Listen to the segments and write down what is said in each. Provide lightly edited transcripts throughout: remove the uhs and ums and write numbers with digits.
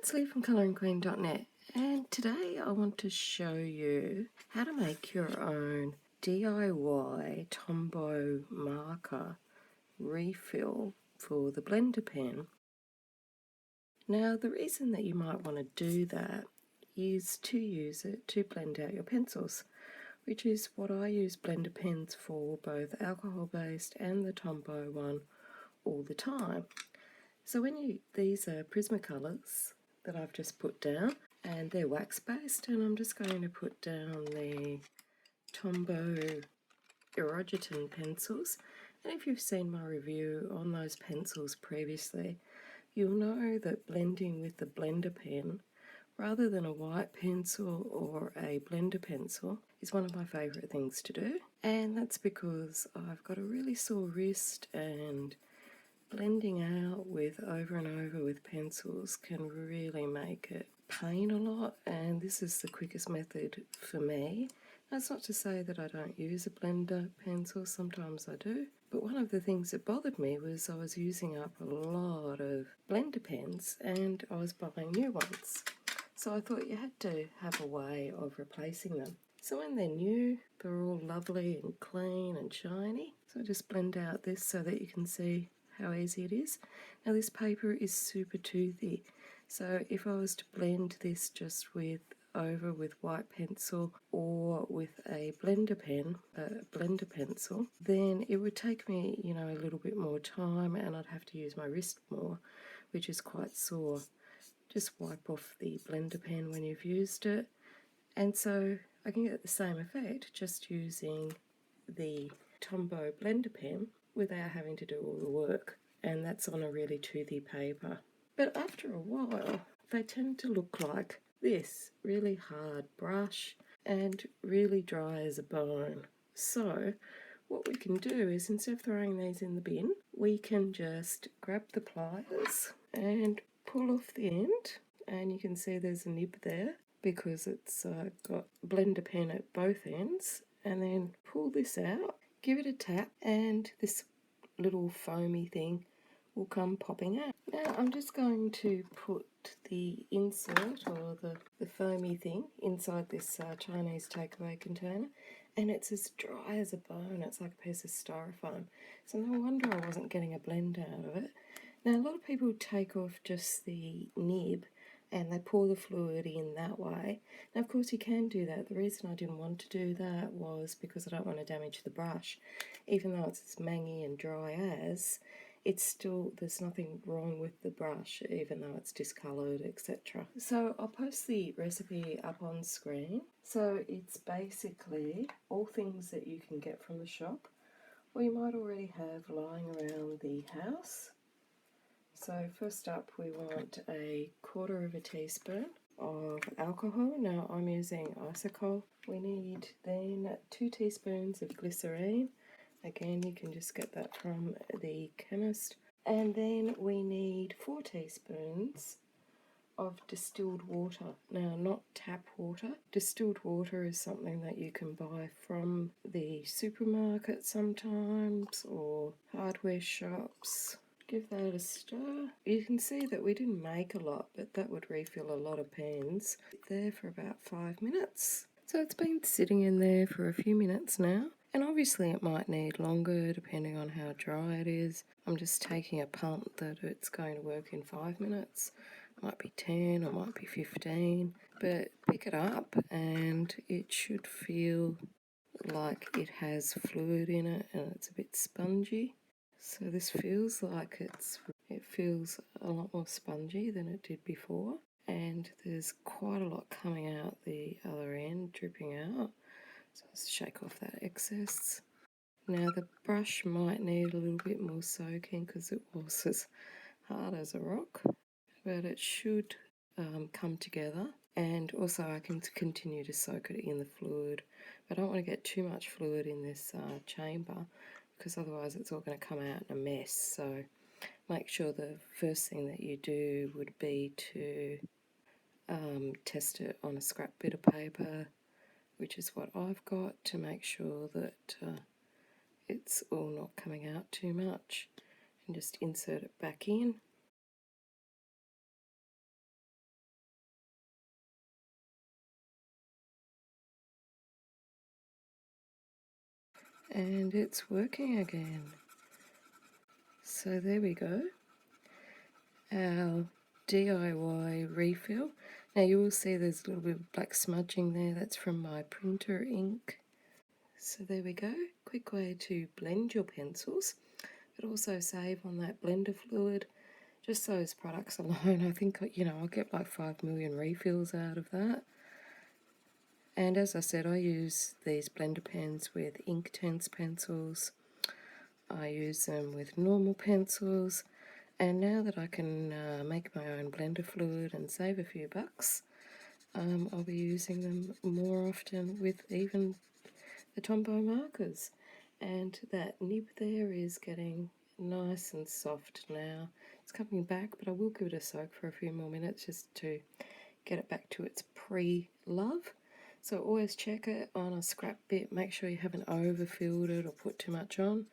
it's Lee from coloringqueen.net, and today I want to show you how to make your own DIY tombow marker refill for the blender pen. Now the reason that you might want to do that is to use it to blend out your pencils, which is what I use blender pens for, both alcohol based and the tombow one, all the time. So these are Prismacolors that I've just put down, and they're wax based, and I'm just going to put down the Tombow Erogeton pencils. And if you've seen my review on those pencils previously, you'll know that blending with the blender pen rather than a white pencil or a blender pencil is one of my favourite things to do, and that's because I've got a really sore wrist, and blending out with over and over with pencils can really make it pain a lot, and this is the quickest method for me. That's not to say that I don't use a blender pencil, sometimes I do, but one of the things that bothered me was I was using up a lot of blender pens and I was buying new ones. So I thought you had to have a way of replacing them. So when they're new, they're all lovely and clean and shiny. So I just blend out this so that you can see how easy it is. Now this paper is super toothy, so if I was to blend this just over with white pencil or with a blender pencil, then it would take me, a little bit more time, and I'd have to use my wrist more, which is quite sore. Just wipe off the blender pen when you've used it, and so I can get the same effect just using the Tombow blender pen without having to do all the work, and that's on a really toothy paper. But after a while they tend to look like this, really hard brush and really dry as a bone. So what we can do is, instead of throwing these in the bin, we can just grab the pliers and pull off the end, and you can see there's a nib there because it's got blender pen at both ends, and then pull this out, give it a tap, and this little foamy thing will come popping out. Now I'm just going to put the insert, or the foamy thing, inside this Chinese takeaway container, and it's as dry as a bone. It's like a piece of styrofoam, so no wonder I wasn't getting a blend out of it. Now a lot of people take off just the nib and they pour the fluid in that way. Now of course you can do that. The reason I didn't want to do that was because I don't want to damage the brush. Even though it's as mangy and dry as, it's still, there's nothing wrong with the brush, even though it's discoloured, etc. So I'll post the recipe up on screen. So it's basically all things that you can get from the shop, or you might already have lying around the house. So first up, we want a 1/4 teaspoon of alcohol. Now I'm using isocol. We need then 2 teaspoons of glycerine. Again, you can just get that from the chemist. And then we need 4 teaspoons of distilled water. Now, not tap water. Distilled water is something that you can buy from the supermarket sometimes, or hardware shops. Give that a stir. You can see that we didn't make a lot, but that would refill a lot of pans. There for about 5 minutes. So it's been sitting in there for a few minutes now, and obviously it might need longer depending on how dry it is. I'm just taking a punt that it's going to work in 5 minutes. It might be 10, or might be 15, but pick it up and it should feel like it has fluid in it and it's a bit spongy. So this feels like it feels a lot more spongy than it did before, and there's quite a lot coming out the other end, dripping out. So let's shake off that excess. Now the brush might need a little bit more soaking because it was as hard as a rock, but it should come together. And also I can continue to soak it in the fluid, but I don't want to get too much fluid in this chamber, because otherwise it's all going to come out in a mess. So make sure the first thing that you do would be to test it on a scrap bit of paper, which is what I've got, to make sure that it's all not coming out too much, and just insert it back in. and it's working again. So there we go, our DIY refill. Now you will see there's a little bit of black smudging there, that's from my printer ink. So there we go, quick way to blend your pencils, but also save on that blender fluid. Just those products alone, I think, you know, I'll get like 5 million refills out of that. And as I said, I use these blender pens with inktense pencils. I use them with normal pencils. And now that I can make my own blender fluid and save a few bucks, I'll be using them more often with even the tombow markers. And that nib there is getting nice and soft now. It's coming back, but I will give it a soak for a few more minutes just to get it back to its pre-love. So always check it on a scrap bit, make sure you haven't overfilled it or put too much on.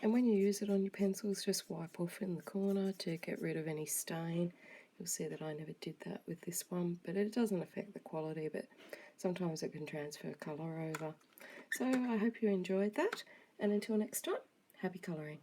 And when you use it on your pencils, just wipe off in the corner to get rid of any stain. You'll see that I never did that with this one, but it doesn't affect the quality, but sometimes it can transfer colour over. So I hope you enjoyed that, and until next time, happy colouring.